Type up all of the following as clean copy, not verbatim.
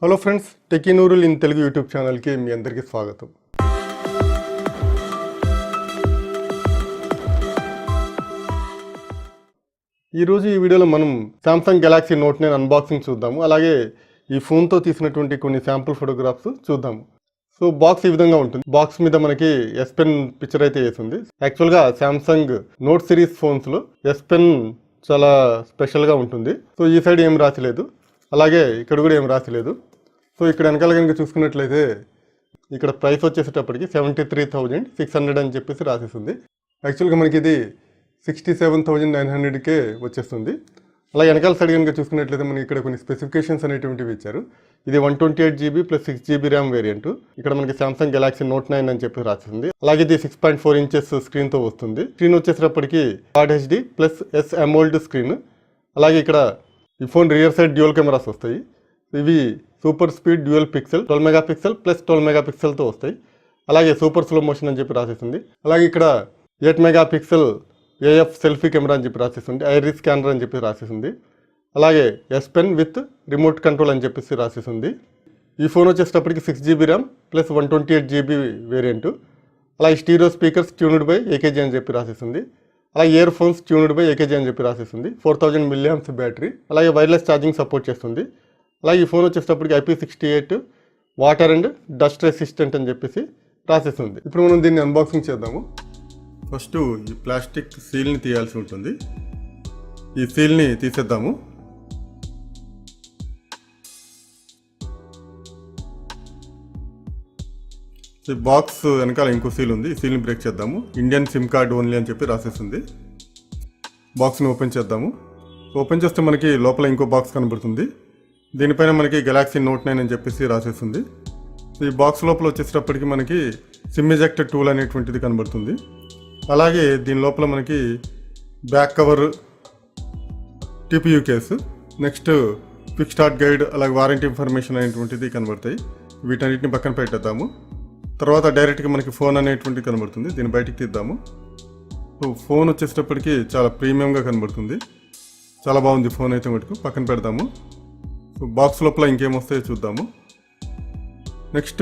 Hello friends, టెకీనూరుల్ in Telugu YouTube ఛానల్కి మీ అందరికీ స్వాగతం. ఈరోజు ఈ వీడియోలో మనం సామ్సంగ్ గెలాక్సీ నోట్ 9 అన్బాక్సింగ్ చూద్దాము. అలాగే ఈ ఫోన్తో తీసినటువంటి కొన్ని శాంపుల్ ఫోటోగ్రాఫ్స్ చూద్దాము. సో బాక్స్ ఈ విధంగా ఉంటుంది. బాక్స్ మీద మనకి ఎస్ పెన్ పిక్చర్ అయితే వేసింది. యాక్చువల్గా సామ్సంగ్ నోట్ సిరీస్ ఫోన్స్లో ఎస్ పెన్ చాలా స్పెషల్గా ఉంటుంది. సో ఈ సైడ్ ఏం రాసిలేదు, అలాగే ఇక్కడ కూడా ఏం రాసిలేదు. సో ఇక్కడ వెనకాల కనుక చూసుకున్నట్లయితే ఇక్కడ ప్రైస్ వచ్చేసేటప్పటికి 73,600 అని చెప్పేసి రాసేస్తుంది. యాక్చువల్గా మనకి ఇది 67,900కే వచ్చేస్తుంది. అలా వెనకాల సైడ్ కనుక చూసుకున్నట్లయితే మనకి ఇక్కడ కొన్ని స్పెసిఫికేషన్స్ అనేటువంటివి ఇచ్చారు. ఇది 128GB + 6GB ర్యామ్ వేరియంట్. ఇక్కడ మనకి సామ్సంగ్ గెలాక్సీ నోట్ 9 అని చెప్పి రాసింది. అలాగే ఇది 6.4 ఇంచెస్ స్క్రీన్తో వస్తుంది. స్క్రీన్ వచ్చేసేటప్పటికి GHz + sAMOLED స్క్రీన్. అలాగే ఇక్కడ ఈ phone rear side dual cameras వస్తాయి. ఇవి super speed dual pixel 12 megapixel + 12 మెగాపిక్సెల్తో వస్తాయి. అలాగే సూపర్ స్లో మోషన్ అని చెప్పి రాసేసింది. అలాగే ఇక్కడ 8 మెగాపిక్సెల్ AF సెల్ఫీ కెమెరా అని చెప్పి రాసేసింది. ఐరిస్ స్కానర్ అని చెప్పి రాసేసింది. అలాగే S pen with remote control అని చెప్పేసి రాసేసింది. ఈ ఫోన్ వచ్చేటప్పటికి 6GB ర్యామ్ + 128GB వేరియంట్. అలాగే stereo speakers tuned by AKG అని చెప్పి రాసేసింది. అలాగే earphones tuned by AKG అని చెప్పి రాసేసింది. 4000 mAh బ్యాటరీ. అలాగే వైర్లెస్ ఛార్జింగ్ సపోర్ట్ చేస్తుంది. అలాగే ఈ ఫోన్ వచ్చేటప్పటికి IP68 water and dust resistant అని చెప్పేసి రాసేస్తుంది. ఇప్పుడు మనం దీన్ని అన్బాక్సింగ్ చేద్దాము. ఫస్ట్ ఈ ప్లాస్టిక్ సీల్ని తీయాల్సి ఉంటుంది. ఈ సీల్ని తీసేద్దాము. ఈ బాక్స్ వెనకాల ఇంకో సీల్ ఉంది. ఈ సీల్ని బ్రేక్ చేద్దాము. ఇండియన్ సిమ్ కార్డ్ ఓన్లీ అని చెప్పి రాసేస్తుంది. బాక్స్ని ఓపెన్ చేద్దాము. ఓపెన్ చేస్తే మనకి లోపల ఇంకో బాక్స్ కనబడుతుంది. దీనిపైన మనకి గెలాక్సీ నోట్ 9 అని చెప్పేసి రాసేస్తుంది. ఈ బాక్స్ లోపల వచ్చేటప్పటికి మనకి సిమ్ ఎజెక్టర్ టూల్ అనేటువంటిది కనబడుతుంది. అలాగే దీని లోపల మనకి back cover, TPU case, next quick start guide, అలాగే వారంటీ ఇన్ఫర్మేషన్ అనేటువంటిది కనబడతాయి. వీటన్నిటిని పక్కన పెట్టేద్దాము. తర్వాత డైరెక్ట్గా మనకి ఫోన్ అనేటువంటిది కనబడుతుంది. దీన్ని బయటికి తీద్దాము. సో ఫోన్ వచ్చేటప్పటికి చాలా ప్రీమియంగా కనబడుతుంది. చాలా బాగుంది ఫోన్ అయితే మటుకు. పక్కన పెడదాము. సో బాక్స్ లోపల ఇంకేమొస్తాయో చూద్దాము. Next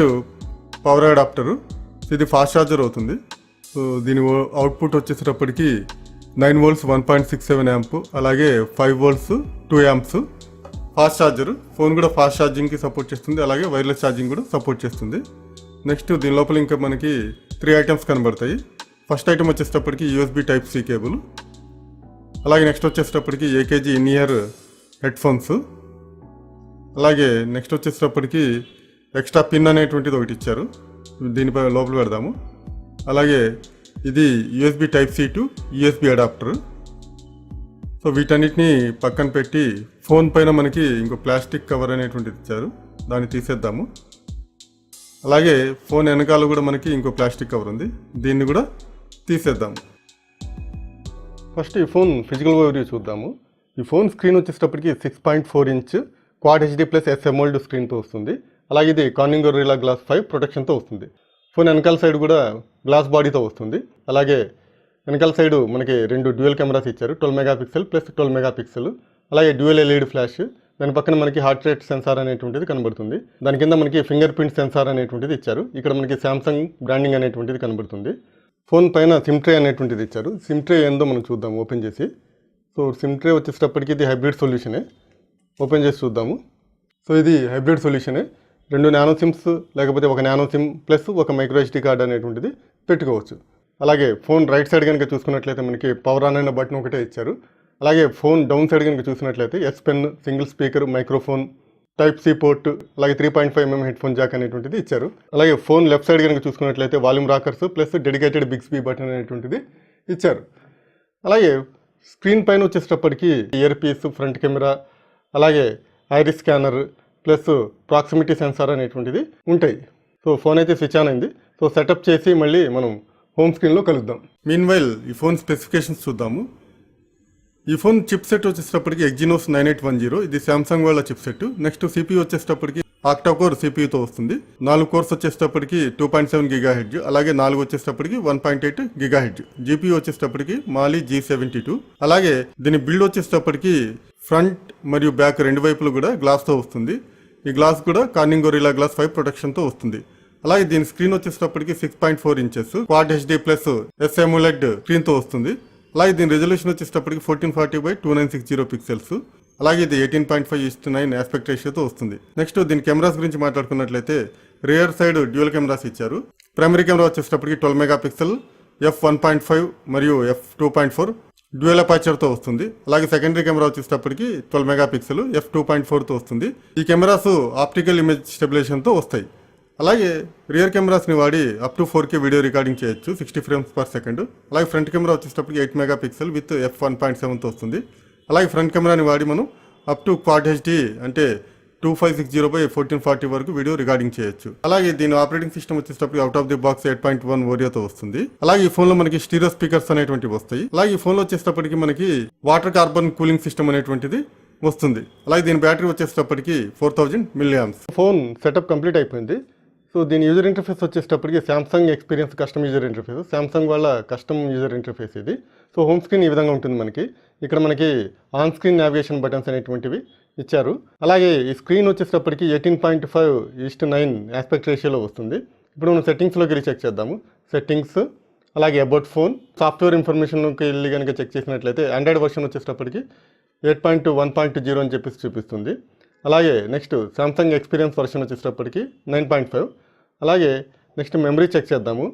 power adapter. ఇది ఫాస్ట్ ఛార్జర్ అవుతుంది. సో దీని అవుట్పుట్ వచ్చేసేటప్పటికి 9 volts 1.67 amp, అలాగే 5 volts 2 amps. Fast charger. Phone కూడా ఫాస్ట్ ఛార్జింగ్కి సపోర్ట్ చేస్తుంది. అలాగే వైర్లెస్ ఛార్జింగ్ కూడా సపోర్ట్ చేస్తుంది. నెక్స్ట్ దీని లోపల ఇంకా మనకి 3 ఐటమ్స్ కనబడతాయి. ఫస్ట్ ఐటమ్ వచ్చేటప్పటికి USB Type-C కేబుల్. అలాగే నెక్స్ట్ వచ్చేటప్పటికి AKG ఇన్-ఇయర్ హెడ్ఫోన్స్. అలాగే నెక్స్ట్ వచ్చేటప్పటికి ఎక్స్ట్రా పిన్ అనేటువంటిది ఒకటి ఇచ్చారు. దీనిపై లోపల పెడదాము. అలాగే ఇది USB Type-C to USB adapter. So వీటన్నిటిని పక్కన పెట్టి ఫోన్ పైన మనకి ఇంకో ప్లాస్టిక్ కవర్ అనేటువంటిది ఇచ్చారు. దాన్ని తీసేద్దాము. అలాగే ఫోన్ వెనకాల కూడా మనకి ఇంకో ప్లాస్టిక్ కవర్ ఉంది. దీన్ని కూడా తీసేద్దాము. ఫస్ట్ ఈ ఫోన్ ఫిజికల్ ఓవర్వ్యూ చూద్దాము. ఈ ఫోన్ స్క్రీన్ వచ్చేటప్పటికి 6.4 ఇంచ్ Quad HD + sAMOLED స్క్రీన్తో వస్తుంది. అలాగే ఇది కార్నింగ్ గొరిల్లా గ్లాస్ 5 ప్రొటెక్షన్తో వస్తుంది. ఫోన్ వెనకాల సైడ్ కూడా గ్లాస్ బాడీతో వస్తుంది. అలాగే వెనకాల సైడ్ మనకి 2 డ్యూయల్ కెమెరాస్ ఇచ్చారు. 12 మెగాపిక్సెల్ + 12 మెగాపిక్సెల్. అలాగే డ్యూయల్ LED ఫ్లాష్. దాని పక్కన మనకి హార్ట్ రేట్ సెన్సార్ అనేటువంటిది కనబడుతుంది. దాని కింద మనకి ఫింగర్ ప్రింట్ సెన్సార్ అనేటువంటిది ఇచ్చారు. ఇక్కడ మనకి సామ్సంగ్ బ్రాండింగ్ అనేటువంటిది కనబడుతుంది. ఫోన్ పైన సిమ్ ట్రే అనేటువంటిది ఇచ్చారు. సిమ్ ట్రే ఏందో మనం చూద్దాం ఓపెన్ చేసి. సో సిమ్ ట్రే వచ్చేటప్పటికి ఇది హైబ్రిడ్ సొల్యూషనే. ఓపెన్ చేసి చూద్దాము. సో ఇది హైబ్రిడ్ సొల్యూషనే. 2 నానో సిమ్స్ లేకపోతే ఒక నానో సిమ్ ప్లస్ ఒక మైక్రో SD కార్డ్ అనేటువంటిది పెట్టుకోవచ్చు. అలాగే ఫోన్ రైట్ సైడ్ కనుక చూసుకున్నట్లయితే మనకి పవర్ ఆన్ అయిన బటన్ ఒకటే ఇచ్చారు. అలాగే ఫోన్ డౌన్ సైడ్ కనుక చూసినట్లయితే S pen, single speaker, microphone, Type-C port, అలాగే 3.5mm హెడ్ఫోన్ జాక్ అనేటువంటిది ఇచ్చారు. అలాగే ఫోన్ లెఫ్ట్ సైడ్ కనుక చూసుకున్నట్లయితే volume rockers plus dedicated Bixby button అనేటువంటిది ఇచ్చారు. అలాగే స్క్రీన్ పైన వచ్చేటప్పటికి ఇయర్ పీస్, ఫ్రంట్ కెమెరా, అలాగే iris scanner plus proximity sensor అనేటువంటిది ఉంటాయి. సో ఫోన్ అయితే స్విచ్ ఆన్ అయింది. సో సెటప్ చేసి మళ్ళీ మనం హోమ్ స్క్రీన్లో కలుద్దాం. మీన్వైల్ ఈ ఫోన్ స్పెసిఫికేషన్స్ చూద్దాము. ఈ ఫోన్ చిప్ సెట్ వచ్చేటప్పటికి Exynos 9810. ఇది సామ్సంగ్ వాళ్ళ చిప్ సెట్. నెక్స్ట్ CPU వచ్చేటప్పటికి Octa-core CPU తో వస్తుంది. 4 కోర్స్ వచ్చేటప్పటికి 2.7 GHz, అలాగే 4 వచ్చేటప్పటికి 1.8 GHz. GPU వచ్చేటప్పటికి Mali G72. అలాగే దీని బిల్డ్ వచ్చేటప్పటికి ఫ్రంట్ మరియు బ్యాక్ రెండు వైపులు కూడా గ్లాస్తో వస్తుంది. ఈ గ్లాస్ కూడా కార్నింగ్ గొరిల్లా గ్లాస్ 5 ప్రొటెక్షన్తో వస్తుంది. అలాగే దీని స్క్రీన్ వచ్చేటప్పటికి 6.4 inches quad HD plus sAMOLED స్క్రీన్తో వస్తుంది. అలాగే దీని రెజల్యూషన్ వచ్చేటప్పటికి 1440x2960 పిక్సెల్స్. అలాగే ఇది 18.5:9 ఆస్పెక్ట్ రేషియోతో వస్తుంది. నెక్స్ట్ దీని కెమెరాస్ గురించి మాట్లాడుకున్నట్లయితే రియర్ సైడ్ డ్యూయల్ కెమెరాస్ ఇచ్చారు. ప్రైమరీ కెమెరా వచ్చేటప్పటికి 12 మెగాపిక్సెల్ f1.5 మరియు f2.4 డ్యూయల్ అపర్చర్తో వస్తుంది. అలాగే సెకండరీ కెమెరా వచ్చేటప్పటికి 12 మెగాపిక్సెల్ f2.4తో వస్తుంది. ఈ కెమెరాస్ ఆప్టికల్ ఇమేజ్ స్టెబిలైజేషన్తో వస్తాయి. అలాగే రియర్ కెమెరాస్ని వాడి up to 4K video recording చేయొచ్చు 60 ఫ్రేమ్స్ పర్ సెకండ్. అలాగే ఫ్రంట్ కెమెరా వచ్చేటప్పటికి 8 మెగాపిక్సెల్ విత్ f1.7తో వస్తుంది. అలాగే ఫ్రంట్ కెమెరాని వాడి మనం అప్ టు క్వాడ్ హెచ్డి అంటే 2560x1440 వరకు వీడియో రికార్డింగ్ చేయొచ్చు. అలాగే దీని ఆపరేటింగ్ సిస్టమ్ వచ్చేటప్పటికి అవుట్ ఆఫ్ ది బాక్స్ 8.1 ఓరియోతో వస్తుంది. అలాగే ఈ ఫోన్ లో మనకి స్టీరియో స్పీకర్స్ అనేటువంటివి వస్తాయి. అలాగే ఈ ఫోన్ లో వచ్చేటప్పటికి మనకి వాటర్ కార్బన్ కూలింగ్ సిస్టమ్ అనేటువంటిది వస్తుంది. అలాగే దీని బ్యాటరీ వచ్చేటప్పటికి 4000 mAh. ఫోన్ సెటప్ కంప్లీట్ అయిపోయింది. సో దీని యూజర్ ఇంటర్ఫేస్ వచ్చేటప్పటికి Samsung experience custom user interface, Samsung వాళ్ళ కస్టమ్ యూజర్ ఇంటర్ఫేస్ ఇది. సో హోమ్ స్క్రీన్ ఈ విధంగా ఉంటుంది మనకి. ఇక్కడ మనకి ఆన్ స్క్రీన్ నావిగేషన్ బటన్స్ అనేటువంటివి ఇచ్చారు. అలాగే ఈ స్క్రీన్ వచ్చేటప్పటికి 18.5:9 ఆస్పెక్ట్ రేషియోలో వస్తుంది. ఇప్పుడు మనం సెట్టింగ్స్లోకి వెళ్ళి చెక్ చేద్దాము. సెట్టింగ్స్, అలాగే అబౌట్ ఫోన్, సాఫ్ట్వేర్ ఇన్ఫర్మేషన్లోకి వెళ్ళి కనుక చెక్ చేసినట్లయితే ఆండ్రాయిడ్ వర్షన్ వచ్చేటప్పటికి 8.1.0 అని చెప్పేసి చూపిస్తుంది. అలాగే నెక్స్ట్ సామ్సంగ్ ఎక్స్పీరియన్స్ వర్షన్ వచ్చేటప్పటికి 9.5. అలాగే నెక్స్ట్ మెమరీ చెక్ చేద్దాము.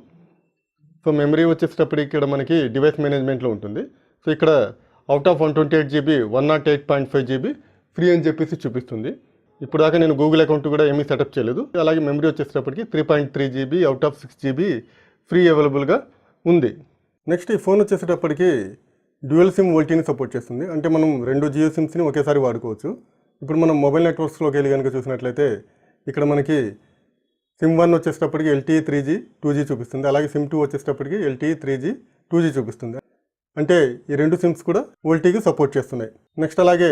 సో మెమరీ వచ్చేటప్పటికి ఇక్కడ మనకి డివైస్ మేనేజ్మెంట్లో ఉంటుంది. సో ఇక్కడ out of 128GB 108.5GB free అని చెప్పేసి చూపిస్తుంది. ఇప్పుడు దాకా నేను గూగుల్ అకౌంట్ కూడా ఏమీ సెటప్ చేయలేదు. అలాగే మెమరీ వచ్చేటప్పటికి 3.3GB out of 6GB free అవైలబుల్గా ఉంది. నెక్స్ట్ ఈ ఫోన్ వచ్చేటప్పటికి డ్యూయల్ సిమ్ ఓల్టీని సపోర్ట్ చేస్తుంది. అంటే మనం 2 జియో సిమ్స్ని ఒకేసారి వాడుకోవచ్చు. ఇప్పుడు మనం మొబైల్ నెట్వర్క్స్లోకి వెళ్ళి కనుక చూసినట్లయితే ఇక్కడ మనకి సిమ్ 1 వచ్చేటప్పటికి LTE 3G 2G చూపిస్తుంది. అలాగే సిమ్ 2 వచ్చేటప్పటికి LTE 3G 2G చూపిస్తుంది. అంటే ఈ 2 సిమ్స్ కూడా ఓల్టీకి సపోర్ట్ చేస్తున్నాయి. నెక్స్ట్ అలాగే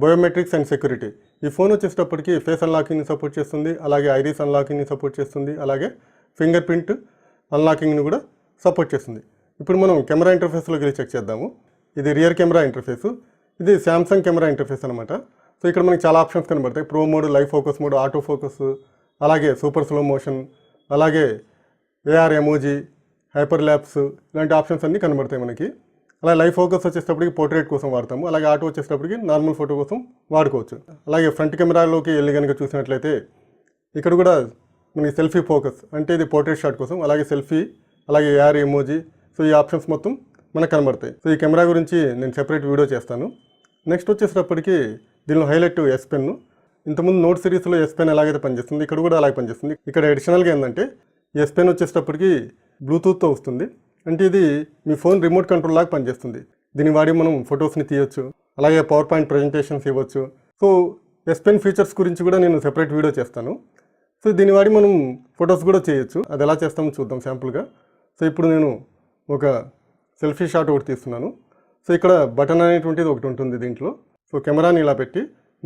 బయోమెట్రిక్స్ అండ్ సెక్యూరిటీ. ఈ ఫోన్ వచ్చేటప్పటికి ఫేస్ అన్లాకింగ్ని సపోర్ట్ చేస్తుంది. అలాగే ఐరిస్ అన్లాకింగ్ని సపోర్ట్ చేస్తుంది. అలాగే ఫింగర్ ప్రింట్ అన్లాకింగ్ని కూడా సపోర్ట్ చేస్తుంది. ఇప్పుడు మనం కెమెరా ఇంటర్ఫేస్లోకి వెళ్ళి చెక్ చేద్దాము. ఇది రియర్ కెమెరా ఇంటర్ఫేసు. ఇది శాంసంగ్ కెమెరా ఇంటర్ఫేస్ అనమాట. సో ఇక్కడ మనకి చాలా ఆప్షన్స్ కనబడతాయి. Pro mode, live focus mode, auto focus, అలాగే సూపర్ స్లో మోషన్, అలాగే AR ఎమోజీ, హైపర్ ల్యాప్స్ ఇలాంటి ఆప్షన్స్ అన్నీ కనబడతాయి మనకి. అలాగే లైవ్ ఫోకస్ వచ్చేటప్పటికి పోర్ట్రేట్ కోసం వాడతాము. అలాగే ఆటో వచ్చేటప్పటికి నార్మల్ ఫోటో కోసం వాడుకోవచ్చు. అలాగే ఫ్రంట్ కెమెరాలోకి వెళ్ళి కనుక చూసినట్లయితే ఇక్కడ కూడా మనకి సెల్ఫీ ఫోకస్ అంటే ఇది పోర్ట్రేట్ షాట్ కోసం, అలాగే సెల్ఫీ, అలాగే AR ఎమోజీ. సో ఈ ఆప్షన్స్ మొత్తం మనకు కనబడతాయి. సో ఈ కెమెరా గురించి నేను సెపరేట్ వీడియో చేస్తాను. నెక్స్ట్ వచ్చేటప్పటికి దీనిలో హైలైట్ S Pen. ఇంతకుముందు నోట్ సిరీస్లో S Pen ఎలాగైతే పనిచేస్తుంది ఇక్కడ కూడా అలాగే పనిచేస్తుంది. ఇక్కడ అడిషనల్గా ఏంటంటే S Pen వచ్చేటప్పటికి బ్లూటూత్తో వస్తుంది. అంటే ఇది మీ ఫోన్ రిమోట్ కంట్రోల్ లాగా పనిచేస్తుంది. దీన్ని వాడి మనం ఫొటోస్ని తీయొచ్చు, అలాగే పవర్ పాయింట్ ప్రజెంటేషన్స్ ఇవ్వచ్చు. సో S Pen ఫీచర్స్ గురించి కూడా నేను సెపరేట్ వీడియో చేస్తాను. సో దీన్ని వాడి మనం ఫొటోస్ కూడా చేయొచ్చు. అది ఎలా చేస్తామో చూద్దాం శాంపుల్గా. సో ఇప్పుడు నేను ఒక సెల్ఫీ షాట్ ఒకటి తీస్తున్నాను. సో ఇక్కడ బటన్ అనేటువంటిది ఒకటి ఉంటుంది దీంట్లో. సో కెమెరాని ఇలా పెట్టి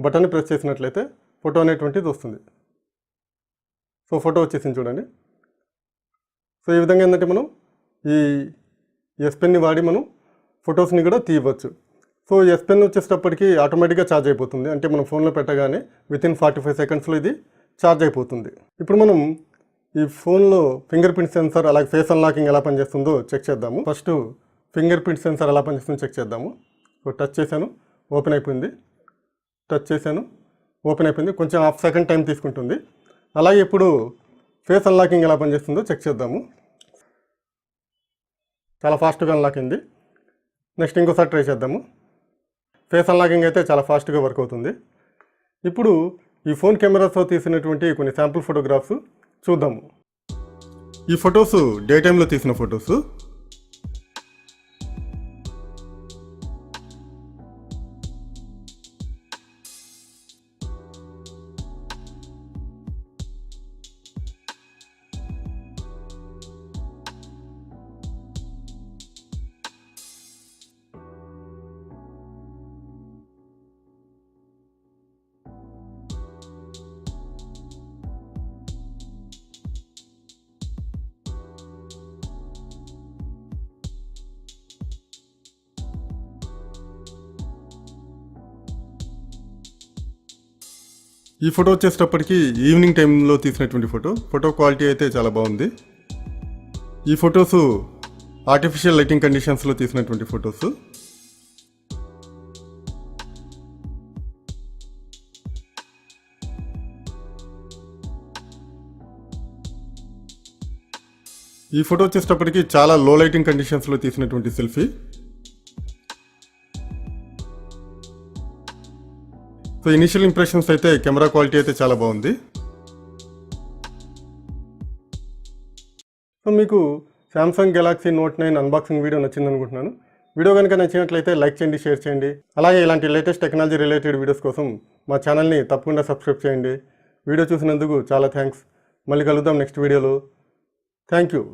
బటన్ని ప్రెస్ చేసినట్లయితే ఫోటో అనేటువంటిది వస్తుంది. సో ఫోటో వచ్చేసింది చూడండి. సో ఈ విధంగా ఏంటంటే మనం ఈ S Penని వాడి మనం ఫొటోస్ని కూడా తీయవచ్చు. సో S Pen వచ్చేటప్పటికి ఆటోమేటిక్గా ఛార్జ్ అయిపోతుంది. అంటే మనం ఫోన్లో పెట్టగానే వితిన్ 45 సెకండ్స్లో ఇది ఛార్జ్ అయిపోతుంది. ఇప్పుడు మనం ఈ ఫోన్లో ఫింగర్ ప్రింట్ సెన్సార్ అలాగే ఫేస్ అన్లాకింగ్ ఎలా పనిచేస్తుందో చెక్ చేద్దాము. ఫస్ట్ ఫింగర్ ప్రింట్ సెన్సార్ ఎలా పనిచేస్తుందో చెక్ చేద్దాము. సో టచ్ చేశాను, ఓపెన్ అయిపోయింది. టచ్ చేశాను, ఓపెన్ అయిపోయింది. కొంచెం హాఫ్ సెకండ్ టైం తీసుకుంటుంది. అలాగే ఇప్పుడు ఫేస్ అన్లాకింగ్ ఎలా పనిచేస్తుందో చెక్ చేద్దాము. చాలా ఫాస్ట్గా అన్లాక్ అయింది. నెక్స్ట్ ఇంకోసారి ట్రై చేద్దాము. ఫేస్ అన్లాకింగ్ అయితే చాలా ఫాస్ట్గా వర్క్ అవుతుంది. ఇప్పుడు ఈ ఫోన్ కెమెరాతో తీసినటువంటి కొన్ని శాంపుల్ ఫోటోగ్రాఫ్స్ చూద్దాము. ఈ ఫొటోస్ డే టైంలో తీసిన ఫొటోస్. ఈ ఫోటో వచ్చేటప్పటికి ఈవినింగ్ టైంలో తీసినటువంటి ఫోటో క్వాలిటీ అయితే చాలా బాగుంది. ఈ ఫొటోస్ ఆర్టిఫిషియల్ లైటింగ్ కండిషన్స్లో తీసినటువంటి ఫొటోస్. ఈ ఫోటో వచ్చేటప్పటికి చాలా లో లైటింగ్ కండిషన్స్లో తీసినటువంటి సెల్ఫీ. సో ఇనిషియల్ ఇంప్రెషన్స్ అయితే కెమెరా క్వాలిటీ అయితే చాలా బాగుంది. సో మీకు Samsung Galaxy note 9 unboxing video నచ్చింది అనుకుంటున్నాను. వీడియో కనుక నచ్చినట్లయితే లైక్ చేయండి, షేర్ చేయండి. అలాగే ఇలాంటి లేటెస్ట్ టెక్నాలజీ రిలేటెడ్ వీడియోస్ కోసం మా ఛానల్ని తప్పకుండా సబ్స్క్రైబ్ చేయండి. వీడియో చూసినందుకు చాలా థ్యాంక్స్. మళ్ళీ కలుద్దాం నెక్స్ట్ వీడియోలో. Thank you.